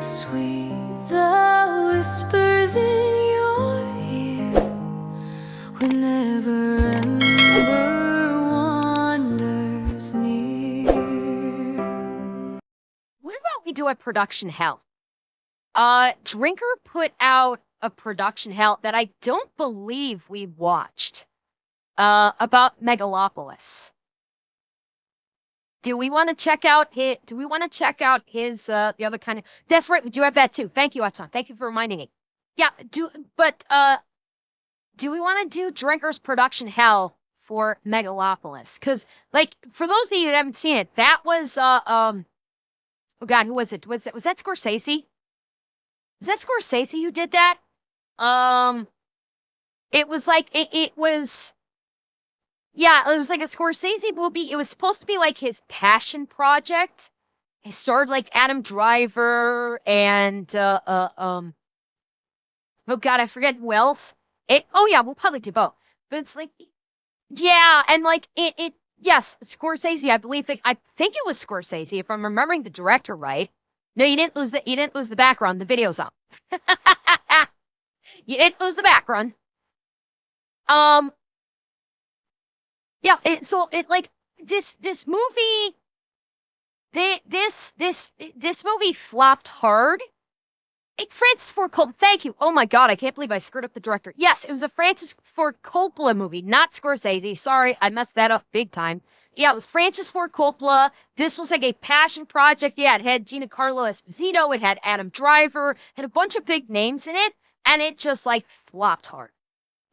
Sweet the whispers in your ear whenever ember wanders near. What about we do a production hell? Drinker put out a production hell that I don't believe we watched. About Megalopolis. Do we want to check out his, the other kind of, that's right, we do have that too. Thank you, Atson. Thank you for reminding me. Yeah, do we want to do Drinker's production hell for Megalopolis? Because, like, for those of you who haven't seen it, that was, oh God, who was it? Was that Scorsese? Was that Scorsese who did that? It was like, it was... Yeah, it was like a Scorsese movie. It was supposed to be like his passion project. It starred like Adam Driver and oh God, I forget who else. Oh yeah, we'll probably do both. But it's like, yeah, and like yes, it's Scorsese. I believe I think it was Scorsese if I'm remembering the director right. No, you didn't lose the background. The video's up. You didn't lose the background. Yeah, this movie, this movie flopped hard. It's Francis Ford Coppola. Thank you. Oh my God, I can't believe I screwed up the director. Yes, it was a Francis Ford Coppola movie, not Scorsese. Sorry, I messed that up big time. Yeah, it was Francis Ford Coppola. This was like a passion project. Yeah, it had Giancarlo Esposito. It had Adam Driver. Had a bunch of big names in it, and it just like flopped hard.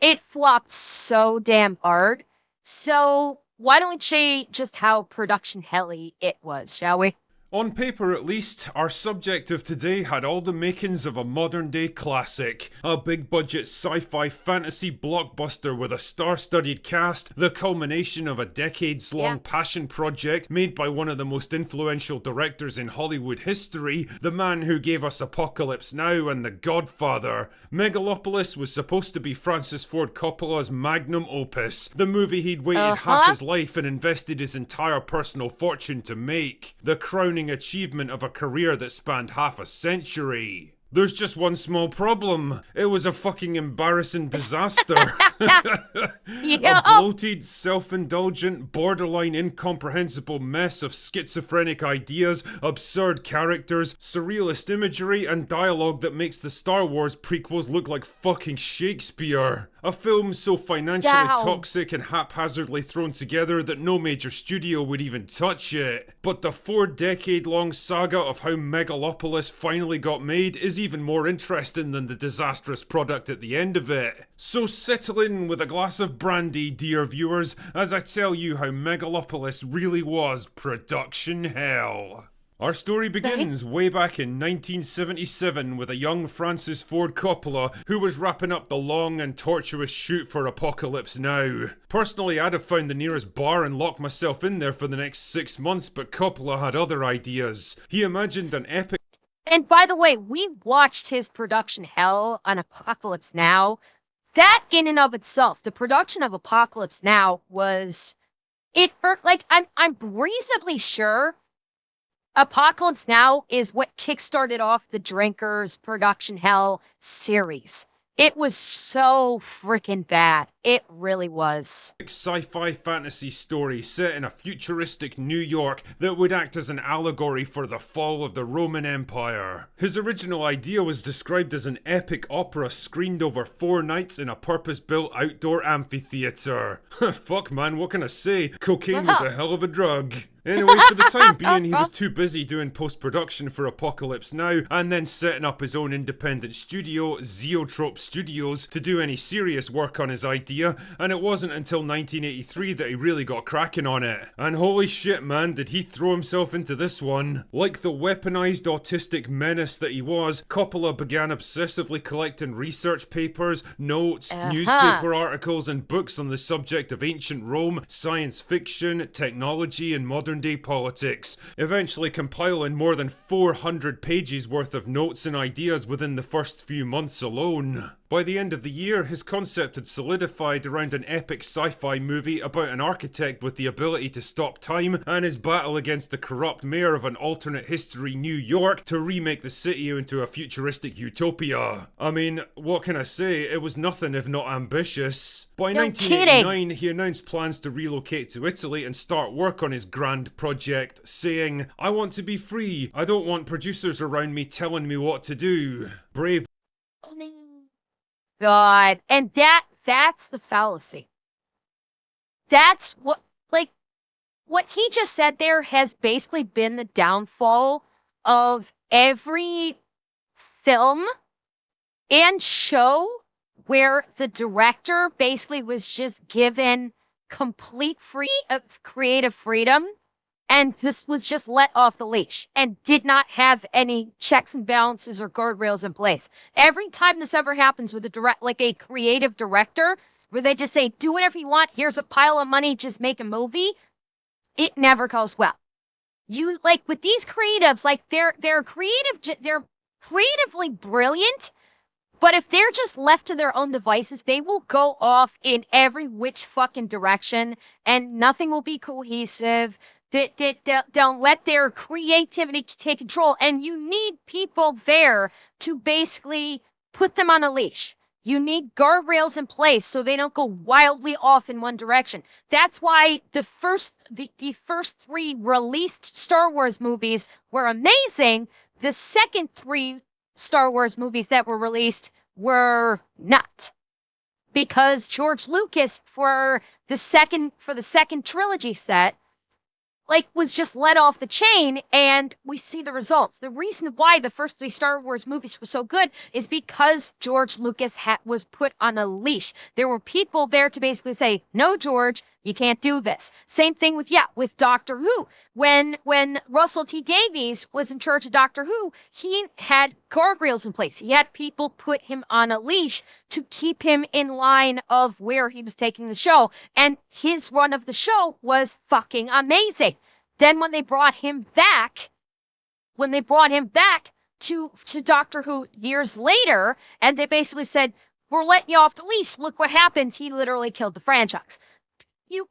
It flopped so damn hard. So why don't we say just how production helly it was, shall we? On paper at least, our subject of today had all the makings of a modern day classic. A big budget sci-fi fantasy blockbuster with a star-studded cast, the culmination of a decades-long passion project made by one of the most influential directors in Hollywood history, the man who gave us Apocalypse Now and The Godfather. Megalopolis was supposed to be Francis Ford Coppola's magnum opus, the movie he'd waited half his life and invested his entire personal fortune to make. The crowning achievement of a career that spanned half a century. There's just one small problem. It was a fucking embarrassing disaster. A bloated, self-indulgent, borderline incomprehensible mess of schizophrenic ideas, absurd characters, surrealist imagery, and dialogue that makes the Star Wars prequels look like fucking Shakespeare. A film so financially toxic and haphazardly thrown together that no major studio would even touch it. But the 4-decade-long saga of how Megalopolis finally got made is even more interesting than the disastrous product at the end of it. So settle in with a glass of brandy, dear viewers, as I tell you how Megalopolis really was production hell. Our story begins way back in 1977 with a young Francis Ford Coppola who was wrapping up the long and tortuous shoot for Apocalypse Now. Personally, I'd have found the nearest bar and locked myself in there for the next 6 months, but Coppola had other ideas. He imagined an epic... And by the way, we watched his production hell on Apocalypse Now. That in and of itself, the production of Apocalypse Now was... I'm reasonably sure Apocalypse Now is what kickstarted off the Drinkers production hell series. It was so freaking bad. It really was. Sci-fi fantasy story set in a futuristic New York that would act as an allegory for the fall of the Roman Empire. His original idea was described as an epic opera screened over 4 nights in a purpose-built outdoor amphitheater. Fuck man, what can I say? Cocaine was a hell of a drug. Anyway, for the time being, he was too busy doing post-production for Apocalypse Now and then setting up his own independent studio, Zeotrope Studios, to do any serious work on his idea, and it wasn't until 1983 that he really got cracking on it. And holy shit man, did he throw himself into this one. Like the weaponized autistic menace that he was, Coppola began obsessively collecting research papers, notes, newspaper articles, and books on the subject of ancient Rome, science fiction, technology, and modern day politics, eventually compiling more than 400 pages worth of notes and ideas within the first few months alone. By the end of the year, his concept had solidified unified around an epic sci-fi movie about an architect with the ability to stop time and his battle against the corrupt mayor of an alternate history New York to remake the city into a futuristic utopia. I mean, what can I say? It was nothing if not ambitious. By No 1989, he announced plans to relocate to Italy and start work on his grand project, saying, "I want to be free. I don't want producers around me telling me what to do." Brave. God. And that's the fallacy. That's what, like, what he just said there has basically been the downfall of every film and show where the director basically was just given complete creative freedom and this was just let off the leash and did not have any checks and balances or guardrails in place. Every time this ever happens with a creative director where they just say, do whatever you want, here's a pile of money, just make a movie, it never goes well. You, like, with these creatives, like, they're creatively brilliant, but if they're just left to their own devices, they will go off in every which fucking direction and nothing will be cohesive. They'll let their creativity take control, and you need people there to basically put them on a leash. You need guardrails in place so they don't go wildly off in one direction. That's why the first three released Star Wars movies were amazing. The second three Star Wars movies that were released were not. Because George Lucas, for the second trilogy set, like, was just let off the chain, and we see the results. The reason why the first three Star Wars movies were so good is because George Lucas was put on a leash. There were people there to basically say, no, George, you can't do this. Same thing with Doctor Who. When Russell T Davies was in charge of Doctor Who, he had guardrails in place. He had people put him on a leash to keep him in line of where he was taking the show. And his run of the show was fucking amazing. Then when they brought him back to Doctor Who years later, and they basically said, we're letting you off the leash, look what happened. He literally killed the franchise.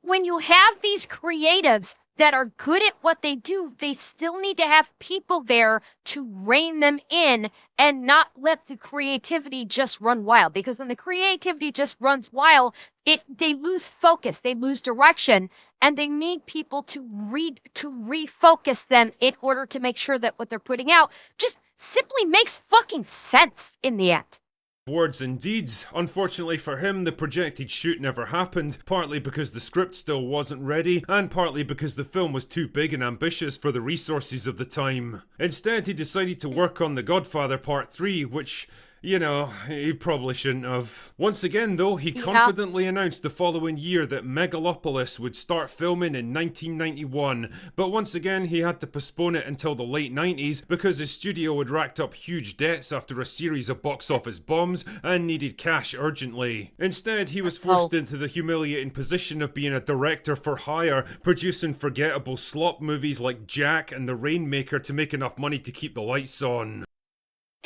When you have these creatives that are good at what they do, they still need to have people there to rein them in and not let the creativity just run wild. Because when the creativity just runs wild, they lose focus, they lose direction, and they need people to refocus them in order to make sure that what they're putting out just simply makes fucking sense in the end. Words and deeds. Unfortunately for him, the projected shoot never happened, partly because the script still wasn't ready, and partly because the film was too big and ambitious for the resources of the time. Instead, he decided to work on The Godfather Part 3, which, you know, he probably shouldn't have. Once again, though, he confidently announced the following year that Megalopolis would start filming in 1991, but once again he had to postpone it until the late 90s because his studio had racked up huge debts after a series of box office bombs and needed cash urgently. Instead, he was forced into the humiliating position of being a director for hire, producing forgettable slop movies like Jack and The Rainmaker to make enough money to keep the lights on.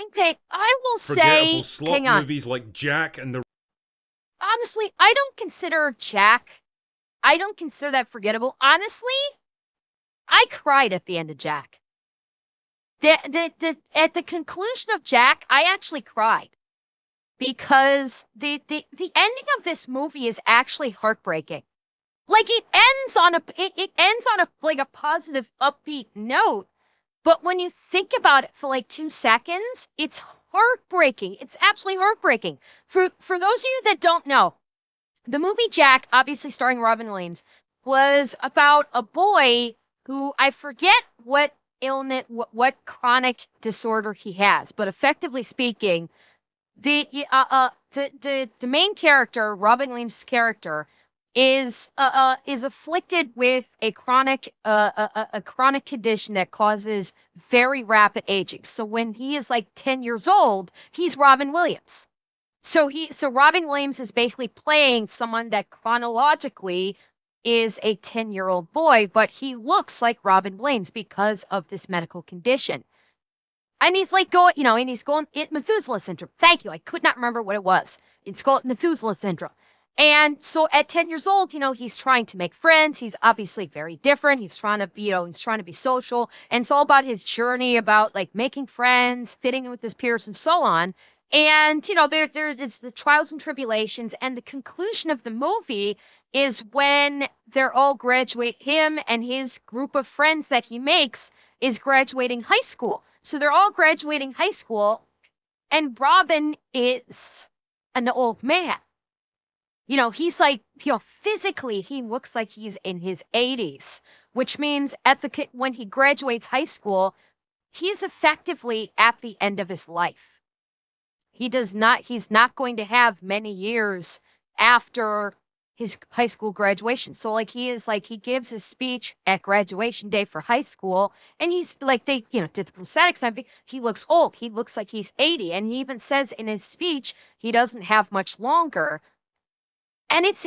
Okay, I will Forgettable say, slop hang on. movies like Jack and The... Honestly, I don't consider Jack, I don't consider that forgettable. Honestly, I cried at the end of Jack. At the conclusion of Jack, I actually cried. Because the ending of this movie is actually heartbreaking. Like, it ends on a positive, upbeat note. But when you think about it for like 2 seconds, it's heartbreaking. It's absolutely heartbreaking. For those of you that don't know, the movie Jack, obviously starring Robin Williams, was about a boy who, I forget what illness, what chronic disorder he has, but effectively speaking, the main character, Robin Williams' character, is afflicted with a chronic condition that causes very rapid aging. So when he is like 10 years old, he's Robin Williams. So Robin Williams is basically playing someone that chronologically is a 10-year-old boy, but he looks like Robin Williams because of this medical condition. And he's like going, Methuselah syndrome. Thank you. I could not remember what it was. It's called Methuselah syndrome. And so at 10 years old, he's trying to make friends. He's obviously very different. He's trying to be, he's trying to be social. And it's all about his journey about like making friends, fitting in with his peers and so on. And, it's the trials and tribulations. And the conclusion of the movie is when they're all him and his group of friends that he makes is graduating high school. So they're all graduating high school. And Robin is an old man. He's like, physically, he looks like he's in his 80s, which means when he graduates high school, he's effectively at the end of his life. He's not going to have many years after his high school graduation. So he gives his speech at graduation day for high school, and he's like, they, did the prosthetics and everything. He looks old. He looks like he's 80. And he even says in his speech, he doesn't have much longer. And it's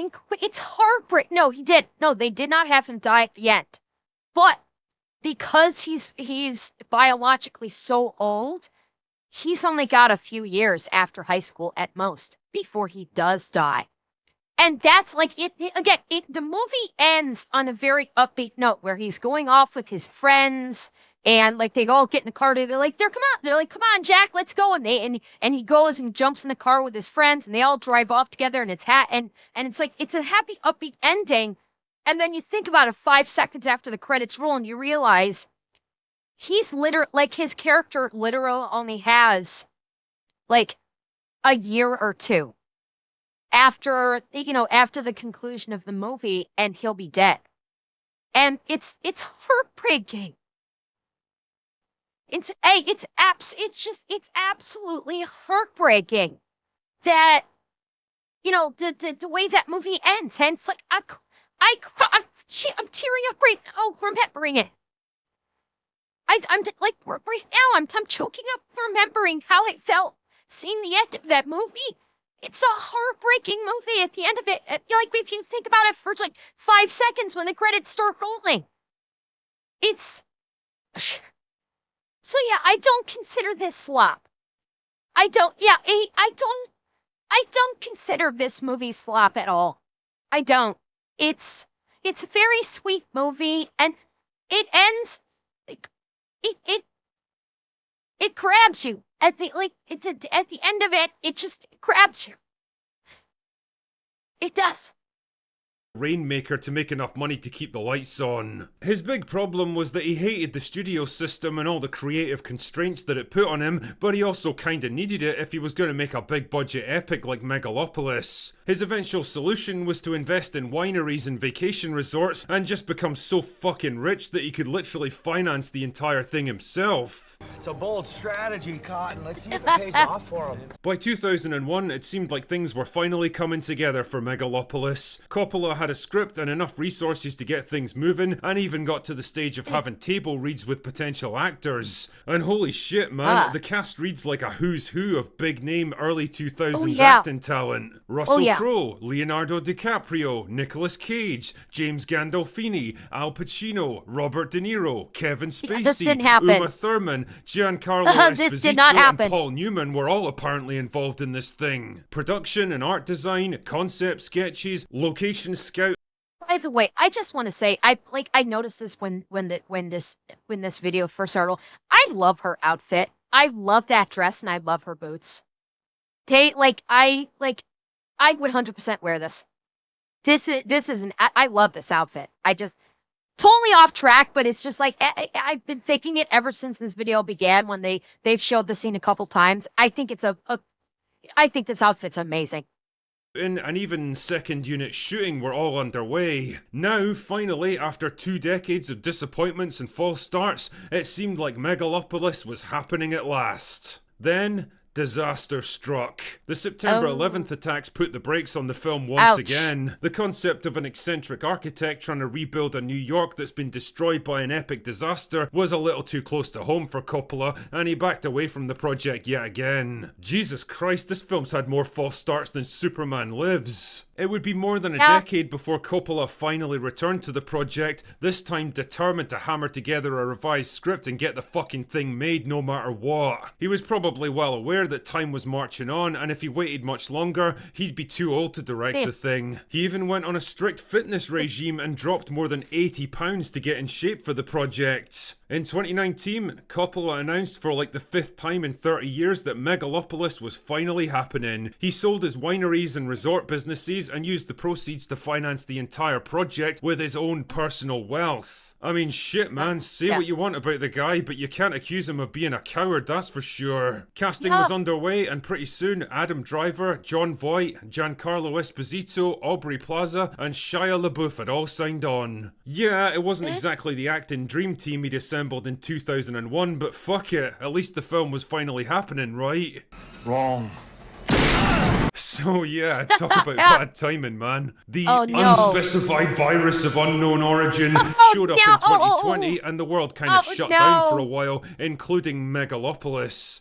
heartbreaking. No, he did. No, they did not have him die at the end. But because he's biologically so old, he's only got a few years after high school at most before he does die. And that's like it again, the movie ends on a very upbeat note where he's going off with his friends. And like they all get in the car, they're like, come on, Jack, let's go. And he goes and jumps in the car with his friends, and they all drive off together, and and it's like it's a happy, upbeat ending. And then you think about it 5 seconds after the credits roll, and you realize he's his character literally only has like a year or two after the conclusion of the movie, and he'll be dead. And it's heartbreaking. It's absolutely heartbreaking that, the way that movie ends. And it's like, I'm tearing up right now remembering it. I'm like, right now, I'm choking up remembering how I felt seeing the end of that movie. It's a heartbreaking movie at the end of it. Like, if you think about it for like 5 seconds when the credits start rolling. So yeah, I don't consider this slop. I don't consider this movie slop at all. I don't. It's a very sweet movie, and it ends it grabs you at the at the end of it. It just grabs you. It does. Rainmaker to make enough money to keep the lights on. His big problem was that he hated the studio system and all the creative constraints that it put on him, but he also kinda needed it if he was gonna make a big budget epic like Megalopolis. His eventual solution was to invest in wineries and vacation resorts and just become so fucking rich that he could literally finance the entire thing himself. It's a bold strategy, Cotton. Let's see if it pays off for him. By 2001, it seemed like things were finally coming together for Megalopolis. Coppola had a script and enough resources to get things moving, and even got to the stage of having table reads with potential actors. And holy shit, man, the cast reads like a who's who of big name early 2000s acting talent. Russell Crowe, Leonardo DiCaprio, Nicolas Cage, James Gandolfini, Al Pacino, Robert De Niro, Kevin Spacey, Uma Thurman, Giancarlo Esposito, and Paul Newman were all apparently involved in this thing. Production and art design, concept sketches, location scout. By the way, I just want to say, I noticed this when this video first started. I love her outfit. I love that dress, and I love her boots. I would 100% wear this. I love this outfit. I just totally off track, but it's just like I've been thinking it ever since this video began. When they've showed the scene a couple times, I think I think this outfit's amazing. In and even second unit shooting were all underway. Now, finally, after 2 decades of disappointments and false starts, it seemed like Megalopolis was happening at last. Then, disaster struck. The September 11th attacks put the brakes on the film once again. The concept of an eccentric architect trying to rebuild a New York that's been destroyed by an epic disaster was a little too close to home for Coppola, and he backed away from the project yet again. Jesus Christ, this film's had more false starts than Superman Lives. It would be more than a decade before Coppola finally returned to the project, this time determined to hammer together a revised script and get the fucking thing made no matter what. He was probably well aware aware that time was marching on, and if he waited much longer, he'd be too old to direct the thing. He even went on a strict fitness regime and dropped more than 80 pounds to get in shape for the project. In 2019, Coppola announced for like the 5th time in 30 years that Megalopolis was finally happening. He sold his wineries and resort businesses and used the proceeds to finance the entire project with his own personal wealth. I mean, shit, man, say what you want about the guy, but you can't accuse him of being a coward, that's for sure. Casting was underway, and pretty soon, Adam Driver, Jon Voight, Giancarlo Esposito, Aubrey Plaza, and Shia LaBeouf had all signed on. Yeah, it wasn't exactly the acting dream team he'd assembled in 2001, but fuck it, at least the film was finally happening, right? Wrong. So yeah, talk about bad timing, man. The Oh, no. unspecified virus of unknown origin showed up in 2020 and the world kind of shut down for a while, including Megalopolis.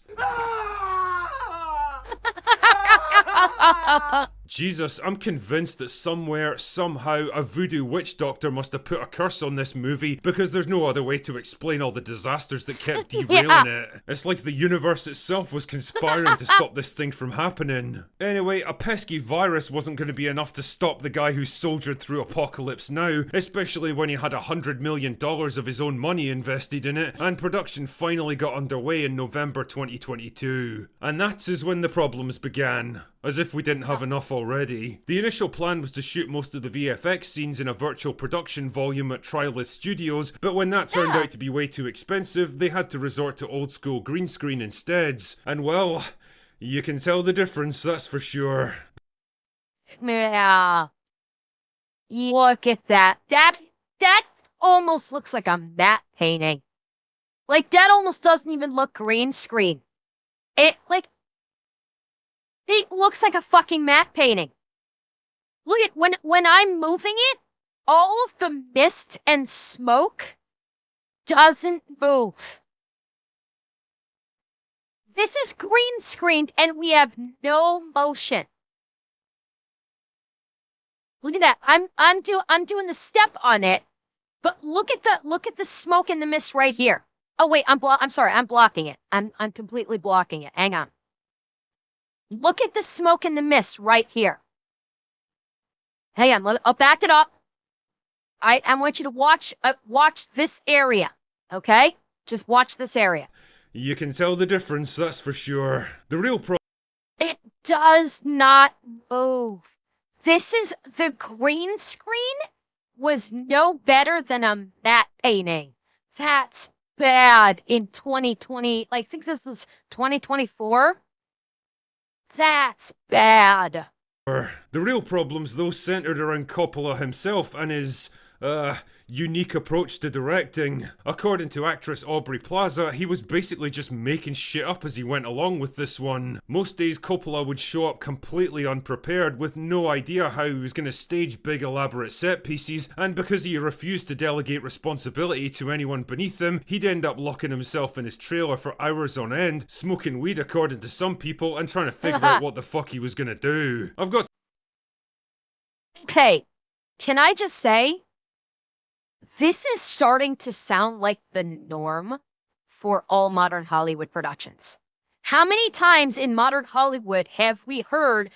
Jesus, I'm convinced that somewhere, somehow, a voodoo witch doctor must have put a curse on this movie, because there's no other way to explain all the disasters that kept derailing it. It's like the universe itself was conspiring to stop this thing from happening. Anyway, a pesky virus wasn't going to be enough to stop the guy who soldiered through Apocalypse Now, especially when he had $100 million of his own money invested in it, and production finally got underway in November 2022. And that's when the problems began. As if we didn't have enough already. The initial plan was to shoot most of the VFX scenes in a virtual production volume at Trilith Studios, but when that turned out to be way too expensive, they had to resort to old school green screen instead. And well, you can tell the difference, that's for sure. Yeah. Look at that. That almost looks like a matte painting. Like, that almost doesn't even look green screen. It looks like a fucking matte painting. Look at when I'm moving it, all of the mist and smoke doesn't move. This is green screened and we have no motion. Look at that. I'm doing the step on it, but look at the smoke and the mist right here. Oh wait, I'm sorry, I'm blocking it. I'm completely blocking it. Hang on. Look at the smoke and the mist right here. Hang on, I'll back it up. I want you to watch this area, okay? Just watch this area. You can tell the difference, that's for sure. The real problem. It does not move. The green screen was no better than a matte painting. That's bad in 2020. I think this is 2024. That's bad. The real problems, though, centered around Coppola himself and his, unique approach to directing. According to actress Aubrey Plaza, he was basically just making shit up as he went along with this one. Most days Coppola would show up completely unprepared with no idea how he was going to stage big elaborate set pieces, and because he refused to delegate responsibility to anyone beneath him, he'd end up locking himself in his trailer for hours on end, smoking weed according to some people, and trying to figure out what the fuck he was going to do. Okay, can I just say, this is starting to sound like the norm for all modern Hollywood productions. How many times in modern Hollywood have we heard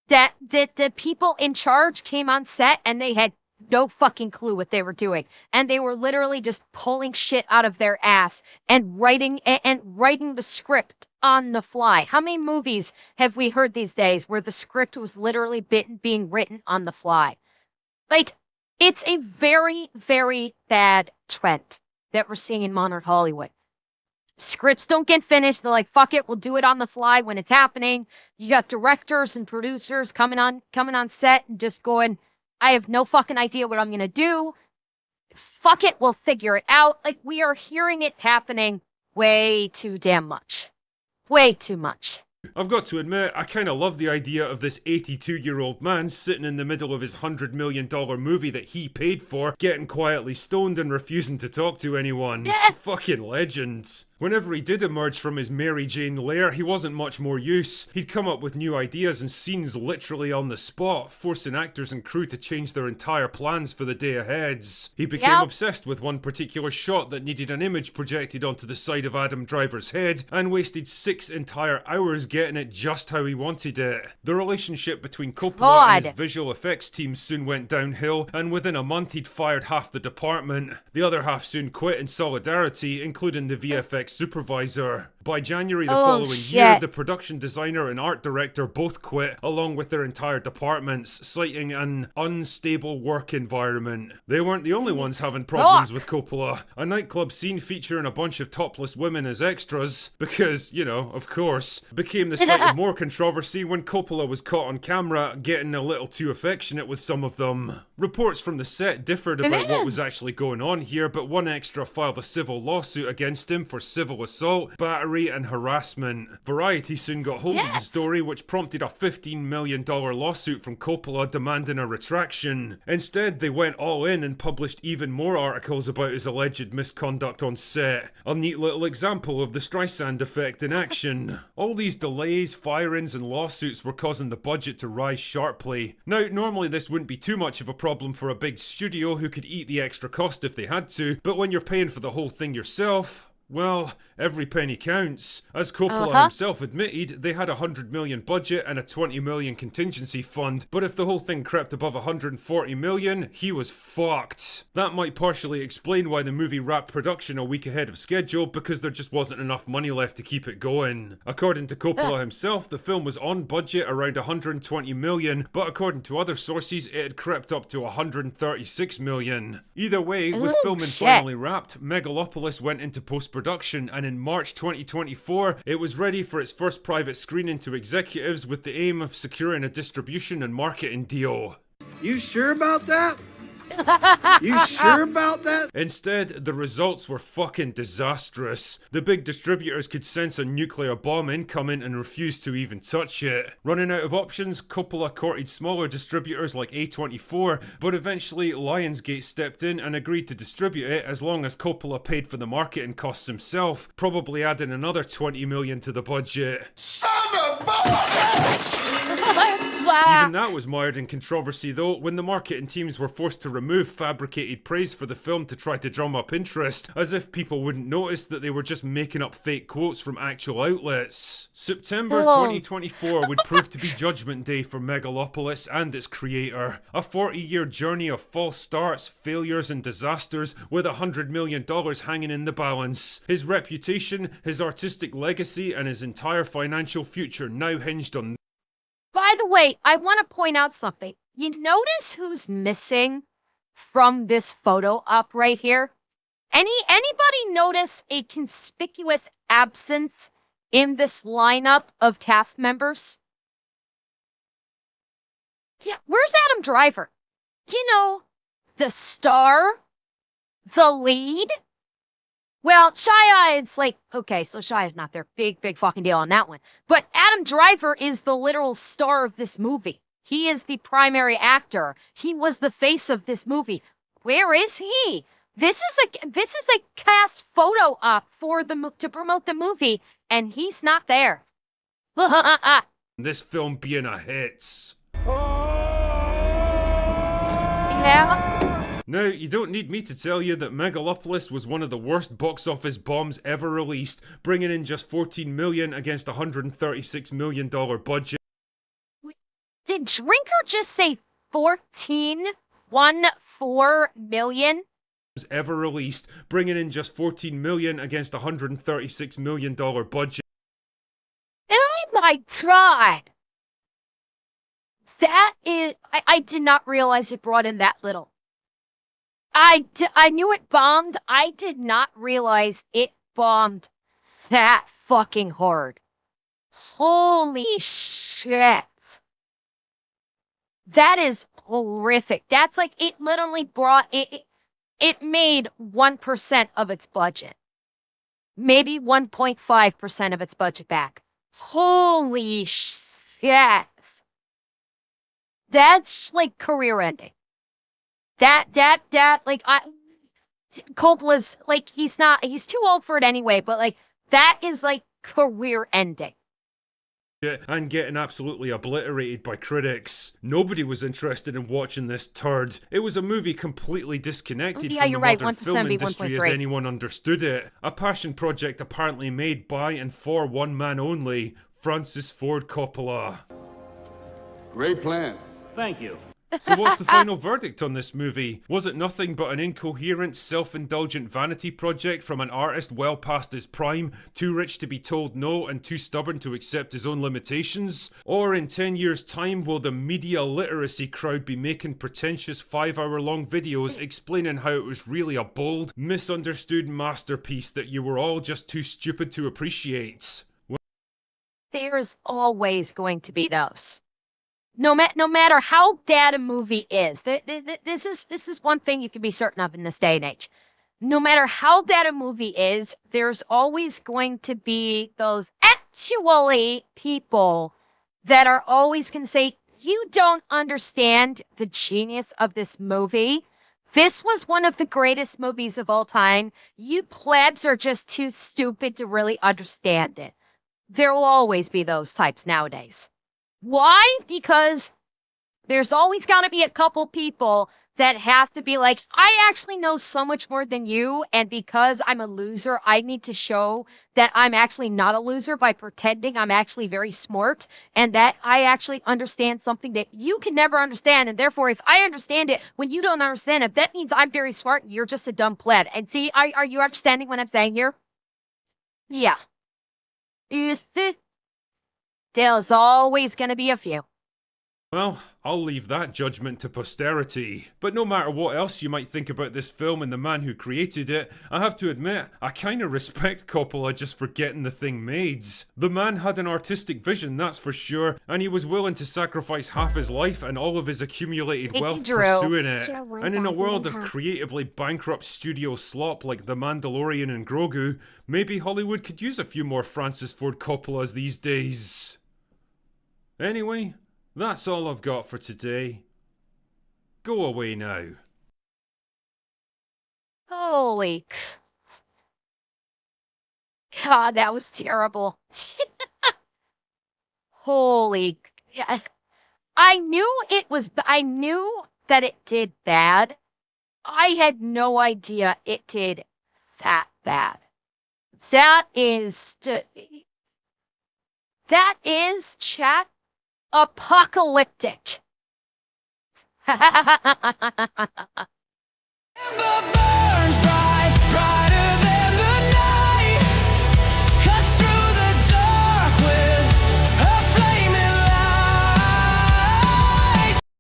that the people in charge came on set and they had no fucking clue what they were doing, and they were literally just pulling shit out of their ass and writing the script on the fly? How many movies have we heard these days where the script was literally being written on the fly? Like, it's a very, very bad trend that we're seeing in modern Hollywood. Scripts don't get finished. They're like, fuck it, we'll do it on the fly when it's happening. You got directors and producers coming on set and just going, I have no fucking idea what I'm gonna do. Fuck it, we'll figure it out. Like, we are hearing it happening way too damn much. Way too much. I've got to admit, I kinda love the idea of this 82-year-old man sitting in the middle of his $100 million movie that he paid for, getting quietly stoned and refusing to talk to anyone. Yeah. Fucking legend. Whenever he did emerge from his Mary Jane lair, he wasn't much more use. He'd come up with new ideas and scenes literally on the spot, forcing actors and crew to change their entire plans for the day ahead. He became obsessed with one particular shot that needed an image projected onto the side of Adam Driver's head, and wasted 6 entire hours getting it just how he wanted it. The relationship between Coppola and his visual effects team soon went downhill, and within a month he'd fired half the department. The other half soon quit in solidarity, including the VFX supervisor. By January the following year, the production designer and art director both quit, along with their entire departments, citing an unstable work environment. They weren't the only ones having problems with Coppola. A nightclub scene featuring a bunch of topless women as extras, because, you know, of course, became the site of more controversy when Coppola was caught on camera getting a little too affectionate with some of them. Reports from the set differed about what was actually going on here, but one extra filed a civil lawsuit against him for civil assault, battery, and harassment. Variety soon got hold of the story, which prompted a $15 million lawsuit from Coppola demanding a retraction. Instead, they went all in and published even more articles about his alleged misconduct on set. A neat little example of the Streisand effect in action. All these delays, firings, and lawsuits were causing the budget to rise sharply. Now, normally this wouldn't be too much of a problem for a big studio who could eat the extra cost if they had to, but when you're paying for the whole thing yourself, well, every penny counts. As Coppola himself admitted, they had a $100 million budget and a $20 million contingency fund, but if the whole thing crept above $140 million, he was fucked. That might partially explain why the movie wrapped production a week ahead of schedule, because there just wasn't enough money left to keep it going. According to Coppola himself, the film was on budget around $120 million, but according to other sources, it had crept up to $136 million. Either way, with filming finally wrapped, Megalopolis went into post-production, and in March 2024, it was ready for its first private screening to executives with the aim of securing a distribution and marketing deal. You sure about that? You sure about that? Instead, the results were fucking disastrous. The big distributors could sense a nuclear bomb incoming and refused to even touch it. Running out of options, Coppola courted smaller distributors like A24, but eventually Lionsgate stepped in and agreed to distribute it as long as Coppola paid for the marketing costs himself, probably adding another $20 million to the budget. Son of a bitch! Even that was mired in controversy though, when the marketing teams were forced to remove fabricated praise for the film to try to drum up interest, as if people wouldn't notice that they were just making up fake quotes from actual outlets. September 2024 would prove to be Judgment Day for Megalopolis and its creator. A 40-year journey of false starts, failures, and disasters, with $100 million hanging in the balance. His reputation, his artistic legacy, and his entire financial future now hinged on. By the way, I want to point out something. You notice who's missing from this photo op right here? Anybody notice a conspicuous absence in this lineup of cast members? Yeah, where's Adam Driver? You know, the star, the lead. Well, Shy-Eye's like, okay, so Shy-Eye's not their big fucking deal on that one. But Adam Driver is the literal star of this movie. He is the primary actor. He was the face of this movie. Where is he? This is a cast photo op for to promote the movie, and he's not there. This film being a hit. Yeah. Now, you don't need me to tell you that Megalopolis was one of the worst box office bombs ever released, bringing in just $14 million against a $136 million budget. Did Drinker just say 14 million? Ever released, bringing in just $14 million against a $136 million budget. Oh my god! That is... I did not realize it brought in that little. I knew it bombed. I did not realize it bombed that fucking hard. Holy shit. That is horrific. That's like, it literally brought, it made 1% of its budget. Maybe 1.5% of its budget back. Holy shit. That's like career ending. Like, Coppola's, like, he's too old for it anyway, but, like, that is, like, career ending. And getting absolutely obliterated by critics. Nobody was interested in watching this turd. It was a movie completely disconnected from the modern film industry as anyone understood it. A passion project apparently made by and for one man only. Francis Ford Coppola. Great plan. Thank you. So what's the final verdict on this movie? Was it nothing but an incoherent, self-indulgent vanity project from an artist well past his prime, too rich to be told no and too stubborn to accept his own limitations? Or in 10 years' time, will the media literacy crowd be making pretentious 5-hour-long videos explaining how it was really a bold, misunderstood masterpiece that you were all just too stupid to appreciate? There's always going to be those. No matter how bad a movie is, this is one thing you can be certain of in this day and age. No matter how bad a movie is, there's always going to be those actually people that are always going to say, you don't understand the genius of this movie. This was one of the greatest movies of all time. You plebs are just too stupid to really understand it. There will always be those types nowadays. Why? Because there's always got to be a couple people that has to be like, I actually know so much more than you, and because I'm a loser, I need to show that I'm actually not a loser by pretending I'm actually very smart, and that I actually understand something that you can never understand, and therefore, if I understand it when you don't understand it, that means I'm very smart, and you're just a dumb pleb. And see, are you understanding what I'm saying here? Yeah. There's always going to be a few. Well, I'll leave that judgment to posterity. But no matter what else you might think about this film and the man who created it, I have to admit, I kinda respect Coppola just for getting the thing made. The man had an artistic vision, that's for sure, and he was willing to sacrifice half his life and all of his accumulated wealth pursuing it. And in a world of creatively bankrupt studio slop like The Mandalorian and Grogu, maybe Hollywood could use a few more Francis Ford Coppolas these days. Anyway, that's all I've got for today. Go away now. Holy. God, that was terrible. Holy. I knew that it did bad. I had no idea it did that bad. That is, chat, apocalyptic. Ember burns bright.